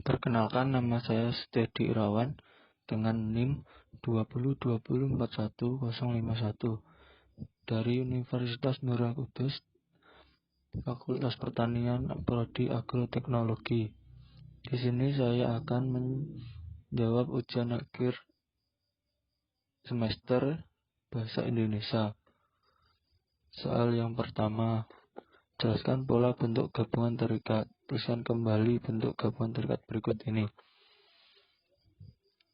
Perkenalkan, nama saya Setiadi Irawan dengan NIM 2020410151 dari Universitas Nurul Qudus, Fakultas Pertanian, Prodi Agroteknologi. Di sini saya akan menjawab ujian akhir semester Bahasa Indonesia. Soal yang pertama, jelaskan pola bentuk gabungan terikat. Tuliskan kembali bentuk gabungan terikat berikut ini.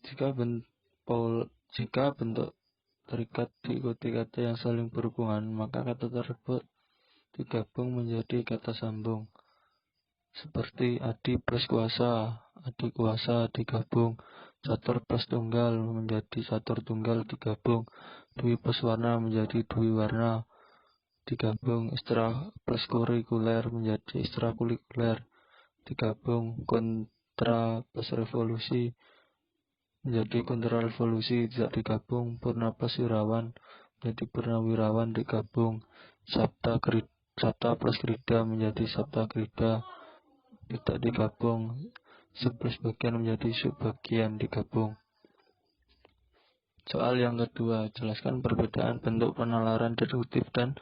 Jika bentuk terikat diikuti kata yang saling berhubungan, maka kata tersebut digabung menjadi kata sambung. Seperti adik plus kuasa, adik kuasa digabung. Catur plus tunggal menjadi catur tunggal digabung. Dwi plus warna menjadi dwi warna digabung. Ekstra plus kurikuler menjadi ekstrakurikuler digabung. Kontra plus revolusi menjadi kontrarevolusi tidak digabung. Purna plus wirawan menjadi purnawirawan digabung. Sabta plus krida menjadi sabta krida tidak digabung. Sub plus bagian menjadi subbagian digabung. Soal yang kedua, jelaskan perbedaan bentuk penalaran deduktif dan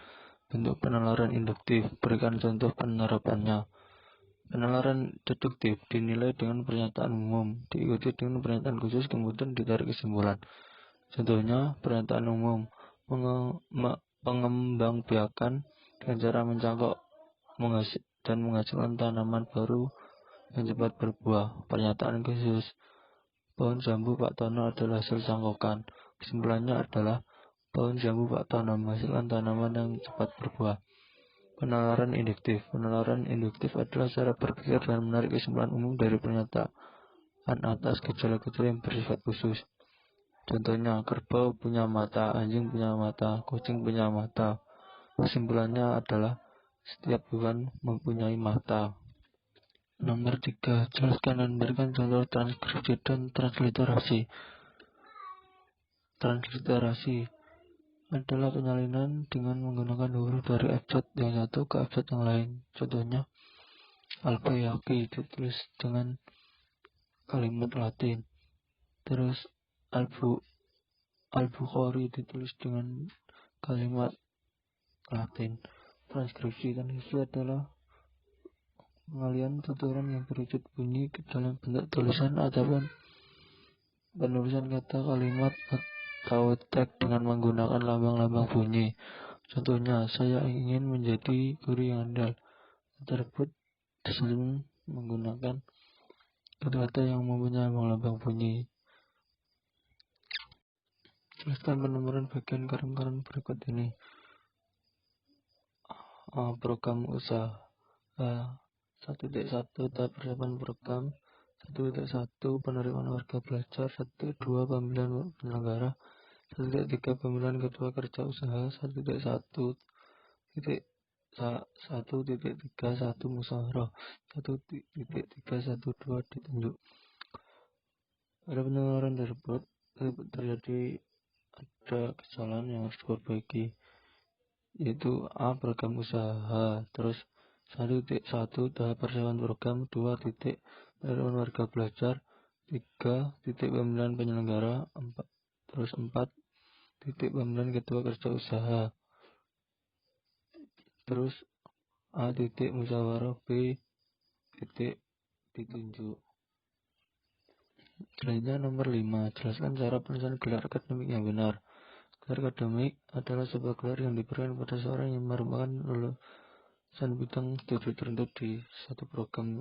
bentuk penalaran induktif. Berikan contoh penerapannya. Penalaran deduktif dinilai dengan pernyataan umum, diikuti dengan pernyataan khusus, kemudian ditarik kesimpulan. Contohnya, pernyataan umum pengembangbiakan dengan cara mencangkok dan menghasilkan tanaman baru yang cepat berbuah. Pernyataan khusus, pohon jambu Pak Tono adalah hasil cangkokan. Kesimpulannya adalah pohon jambu Pak Tono menghasilkan tanaman yang cepat berbuah. Penalaran induktif. Penalaran induktif adalah cara berpikir dan menarik kesimpulan umum dari pernyataan atas gejala-gejala yang bersifat khusus. Contohnya, kerbau punya mata, anjing punya mata, kucing punya mata. Kesimpulannya adalah setiap hewan mempunyai mata. Nomor 3. Jelaskan dan berikan contoh transkripsi dan transliterasi. Transliterasi adalah penyalinan dengan menggunakan huruf dari abjad yang satu ke abjad yang lain. Contohnya, albayaki ditulis dengan kalimat Latin. Terus al-Bukhari ditulis dengan kalimat Latin. Transkripsi adalah pengalian tuturan yang berwujud bunyi ke dalam bentuk tulisan ataupun penulisan kata, kalimat, atau teks dengan menggunakan lambang-lambang bunyi. Contohnya, saya ingin menjadi guru yang andal. Tersebut sering menggunakan kata-kata yang mempunyai lambang-lambang bunyi. Jelaskan penomoran bagian karan-karan berikut ini. Program usaha 1.1 tahap persiapan program. 1.1 penerimaan warga belajar. 1.2 pemilihan penyelenggara. 1.3 pemilihan ketua kerja usaha. 1.1.3 musyawarah. 1.312 ditunjuk. Pada penyelenggaraan tersebut terjadi ada kesalahan yang harus diperbaiki, yaitu A. Program usaha. Terus 1.1 tahap persiapan program. 2. Penerimaan warga belajar. 3. Pemilihan penyelenggara. 4. Pemilihan ketua kerja usaha. Terus A. Musyawarah. B. Ditunjuk. Selanjutnya nomor 5. Jelaskan cara penulisan gelar akademik yang benar. Gelar akademik adalah sebuah gelar yang diberikan pada seorang yang merupakan lulusan bidang studi tertentu di satu program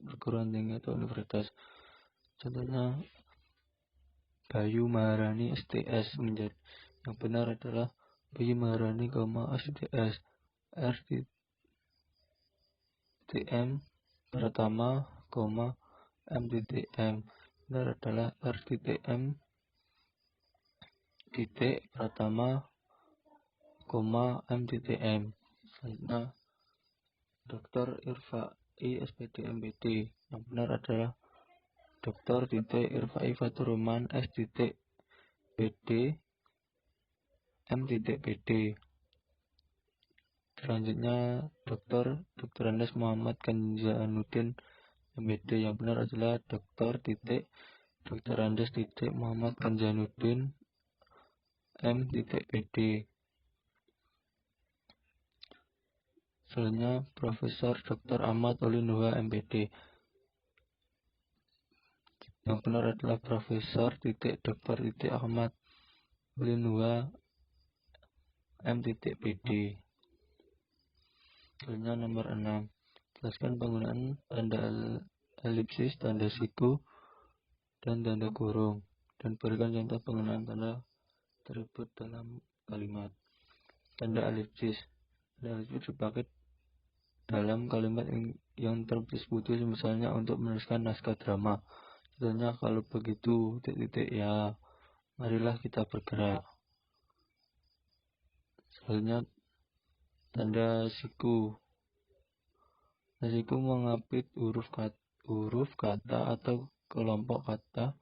perguruan tinggi atau universitas. Contohnya, Bayu Maharani STS. Menjadi yang benar adalah Bayu Maharani, STS. RTM Pratama, MTTM. Benar adalah RTTM Pratama, MTTM. Selanjutnya, Dr. Irfai SPD MPD. Yang benar adalah Dr. Irfai Faturuman SPD MPD. Selanjutnya, Dr. Andes Muhammad Kanjanuddin MPD. Yang benar adalah Dr. Andes Muhammad Kanjanuddin M.PD. Selanjutnya Profesor Dr. Ahmad Oli Nuha MPD. Yang benar adalah Profesor Dr. Ahmad Oli Nuha M.PD. Selanjutnya nomor 6. Jelaskan penggunaan tanda elipsis, tanda siku, dan tanda kurung, dan berikan contoh penggunaan tanda tersebut dalam kalimat. Tanda elipsis. Tanda elipsis dipakai dalam kalimat yang terputus putus, misalnya untuk menuliskan naskah drama. Contohnya, kalau begitu ya, marilah kita bergerak. Selanjutnya tanda siku. Tanda siku mengapit huruf kata atau kelompok kata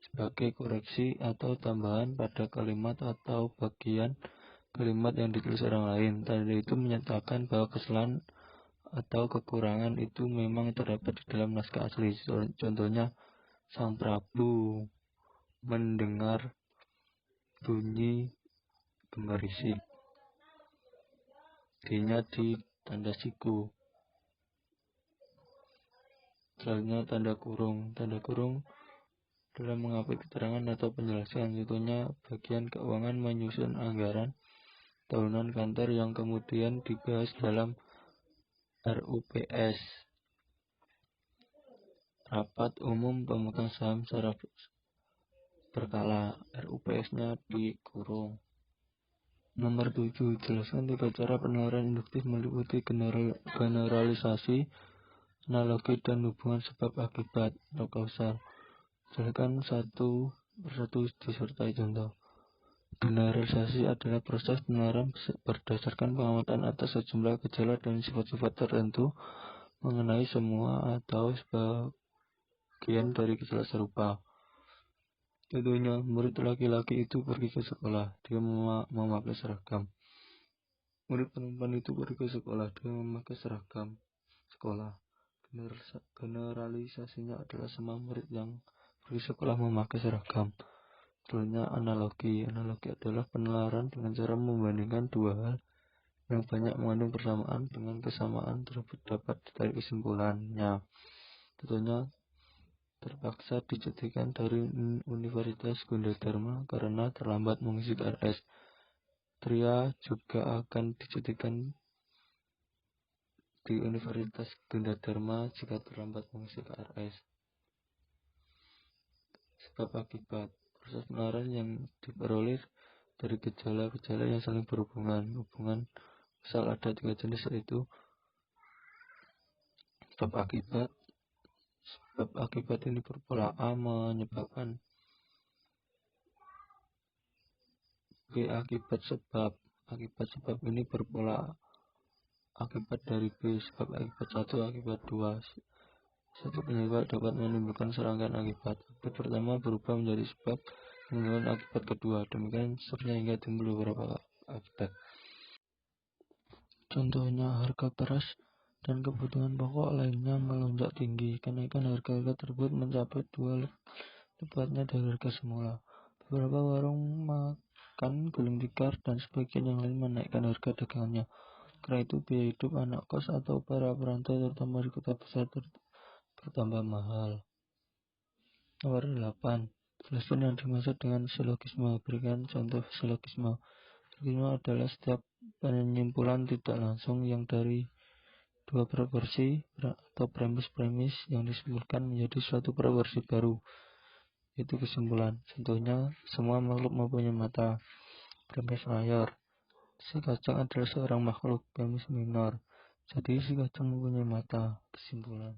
sebagai koreksi atau tambahan pada kalimat atau bagian kalimat yang ditulis orang lain. Tanda itu menyatakan bahwa kesalahan atau kekurangan itu memang terdapat di dalam naskah asli. Contohnya, Sang Prabu mendengar bunyi gemericik. D-nya di tanda siku. Selanjutnya tanda kurung. Tanda kurung dalam mengapit keterangan atau penjelasan. Contohnya, bagian keuangan menyusun anggaran tahunan kantor yang kemudian dibahas dalam RUPS, rapat umum pemegang saham secara berkala. RUPS-nya dikurung. Nomor 7. Jelaskan 3 cara penalaran induktif meliputi generalisasi, analogi, dan hubungan sebab akibat atau kausal. Jelaskan satu persatu disertai contoh. Generalisasi adalah proses penalaran berdasarkan pengamatan atas sejumlah gejala dan sifat-sifat tertentu mengenai semua atau sebagian dari gejala serupa. Contohnya, murid laki-laki itu pergi ke sekolah, dia memakai seragam. Murid perempuan itu pergi ke sekolah, dia memakai seragam sekolah. Generalisasinya adalah semua murid yang pergi sekolah memakai seragam. Contohnya analogi. Analogi adalah penalaran dengan cara membandingkan dua hal yang banyak mengandung persamaan dengan kesamaan tersebut dapat ditarik kesimpulannya. Contohnya, terpaksa dicutikan dari Universitas Gunadarma karena terlambat mengisi KRS. Pria juga akan dicutikan di Universitas Gunadarma jika terlambat mengisi KRS. Sebab akibat. Proses penalaran yang diperoleh dari gejala-gejala yang saling berhubungan. Misal ada 3 jenis, yaitu sebab akibat. Sebab akibat ini berpola A menyebabkan B akibat sebab. Akibat sebab ini berpola akibat dari B. Sebab akibat 1 akibat 2. Satu penyebab dapat menimbulkan serangkaian akibat. Akibat pertama berubah menjadi sebab menimbulkan akibat kedua. Demikian seterusnya hingga timbul beberapa akibat. Contohnya, harga beras dan kebutuhan pokok lainnya melonjak tinggi. Kenaikan harga tersebut mencapai 2 lipatnya dari harga semula. Beberapa warung makan gulung tikar dan sebagian yang lain menaikkan harga dagangannya. Karena itu biaya hidup anak kos atau para perantau terutama di kota besar bertambah mahal. Nomor 8. Jelaskan yang dimaksud dengan silogisme. Berikan contoh silogisme. Silogisme adalah setiap penyimpulan tidak langsung yang dari 2 proporsi atau premis yang disimpulkan menjadi suatu proporsi baru, yaitu kesimpulan. Contohnya, semua makhluk mempunyai mata. Premis mayor. Si kacang adalah seorang makhluk. Premis minor. Jadi si kacang mempunyai mata. Kesimpulan.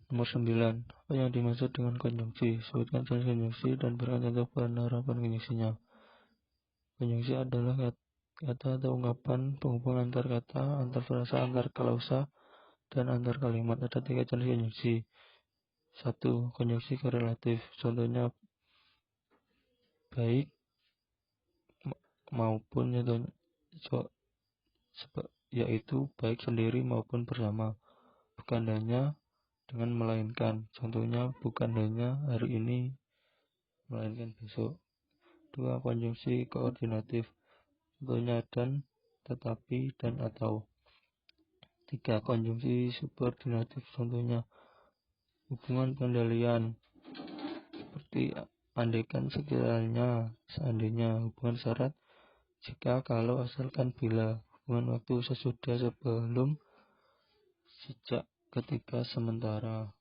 Nomor 9. Apa yang dimaksud dengan konjungsi? Sebutkan jenis konjungsi dan berikan contoh penerapan konjungsinya. Konjungsi adalah kata atau ungkapan penghubung antar kata, antar frasa, antar klausa, dan antar kalimat. Ada 3 jenis konjungsi. 1. Konjungsi korelatif. Contohnya baik maupun yaitu baik sendiri maupun bersama. bukan hanya dengan melainkan. Contohnya bukan hanya hari ini, melainkan besok. 2. Konjungsi koordinatif. Contohnya dan, tetapi, dan atau. 3. Konjungsi subordinatif. Contohnya hubungan pengendalian seperti andaikan, sekiranya, seandainya. Hubungan syarat jika, kalau, asalkan, bila. Hubungan waktu sesudah, sebelum, sejak, ketika, sementara.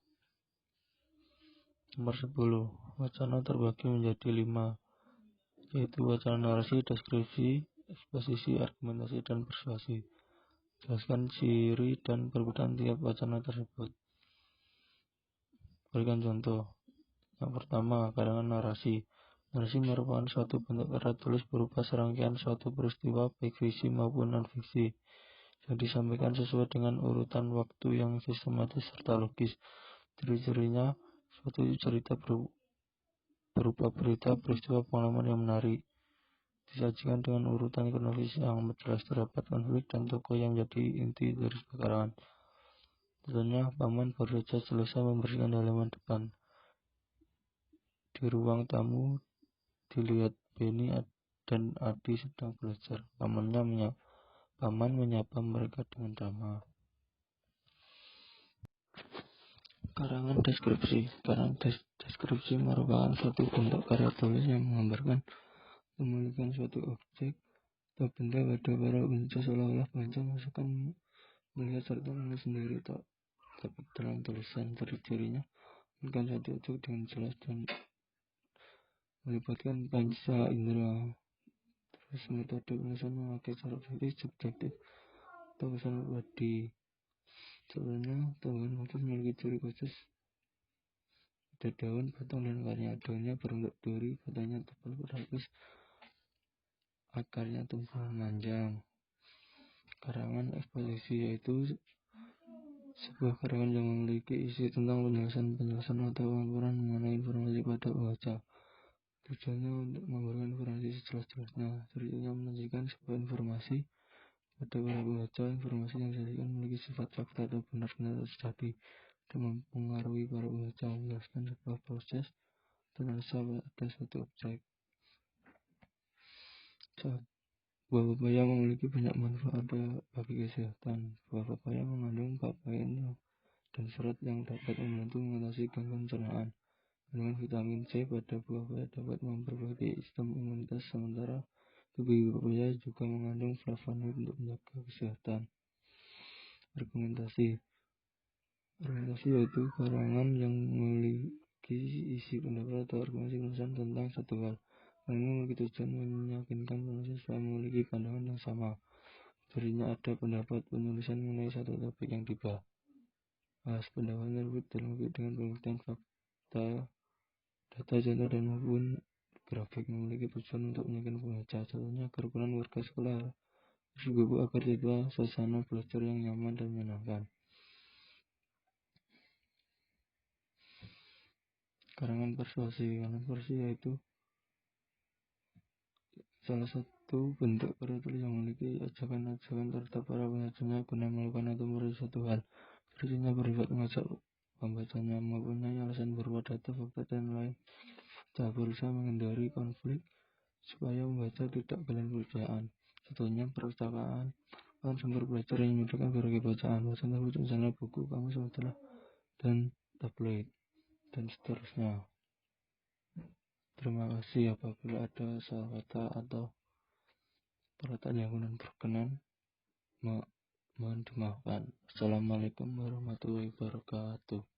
Nomor 10. Wacana terbagi menjadi 5, yaitu wacana narasi, deskripsi, eksposisi, argumentasi, dan persuasi. Jelaskan ciri dan perbedaan tiap wacana tersebut. Berikan contoh. Yang pertama, karangan narasi. Narasi merupakan suatu bentuk karya tulis berupa serangkaian suatu peristiwa, baik fiksi maupun non-fiksi, yang disampaikan sesuai dengan urutan waktu yang sistematis serta logis. Ciri-cirinya, suatu cerita berupa berita, peristiwa, pengalaman yang menarik, disajikan dengan urutan kronologis yang amat jelas, terdapat konflik dan tokoh yang menjadi inti dari sebuah karangan. Contohnya, paman baru saja selesai membersihkan halaman depan. Di ruang tamu dilihat Benny dan Adi sedang belajar. Paman menyapa mereka dengan ramah. Karangan deskripsi. Karangan deskripsi merupakan suatu bentuk karya tulis yang menggambarkan memiliki suatu objek atau benda pada para pembaca, seolah-olah pembaca merasakan, melihat serta mengenal sendiri, tapi dalam tulisan. Ciri-cirinya memiliki suatu objek dengan jelas dan melibatkan panca indera. Terus metode penulisan memakai cara objektif, subjektif, atau pesan pribadi. Contohnya, tumbuhan khusus memiliki ciri khusus pada daun, batang, dan akarnya. Daunnya berbentuk duri, batangnya tebal berlapis, akarnya tumbuh memanjang. Karangan eksposisi yaitu sebuah karangan yang memiliki isi tentang penjelasan atau pemaparan mengenai informasi pada pembaca. Tujuannya untuk memberikan informasi sejelas-jelasnya. Cirinya menunjukkan sebuah informasi pada para pembaca. Informasi yang disajikan memiliki sifat fakta atau benar-benar terjadi dan mempengaruhi para pembaca, menjelaskan sebuah proses dan rasa pada suatu objek. Buah pepaya memiliki banyak manfaat bagi kesehatan. Buah pepaya mengandung papain dan serat yang dapat membantu mengatasi gangguan pencernaan. Kandungan vitamin C pada buah pepaya dapat memperbaiki sistem imunitas, sementara tubuh pepaya juga mengandung flavonoid untuk menjaga kesehatan. Argumentasi yaitu karangan yang memiliki isi pendapat atau argumentasi penulisan tentang satu hal. Hal ini memiliki tujuan meyakinkan penulis supaya memiliki pandangan yang sama. Cirinya ada pendapat penulisan mengenai satu topik yang dibahas. Pendapat tersebut dilengkapi dengan pembuktian fakta, data, contoh, dan maupun grafik, memiliki tujuan untuk meyakinkan pembaca. Contohnya, kerukunan warga sekolah harus dibuat agar tiba suasana belajar yang nyaman dan menyenangkan. Karangan persuasi. Karangan persuasi yaitu salah satu bentuk karya tulis yang memiliki ajakan-ajakan terhadap para pembacanya guna melakukan atau merevisi satu hal. Cirinya bersifat mengajak pembacanya, mempunyai alasan berupa data, fakta, dan lain. Kita berusaha menghindari konflik supaya membaca tidak kehilangan kepercayaan. Contohnya, perpustakaan sumber belajar yang menyediakan berbagai bacaan. Bacaan tersebut misalnya buku, kamus, majalah, dan tabloid, dan seterusnya. Terima kasih. Apabila ada salah kata atau perkataan yang kurang berkenan, mohon dimaafkan. Assalamualaikum warahmatullahi wabarakatuh.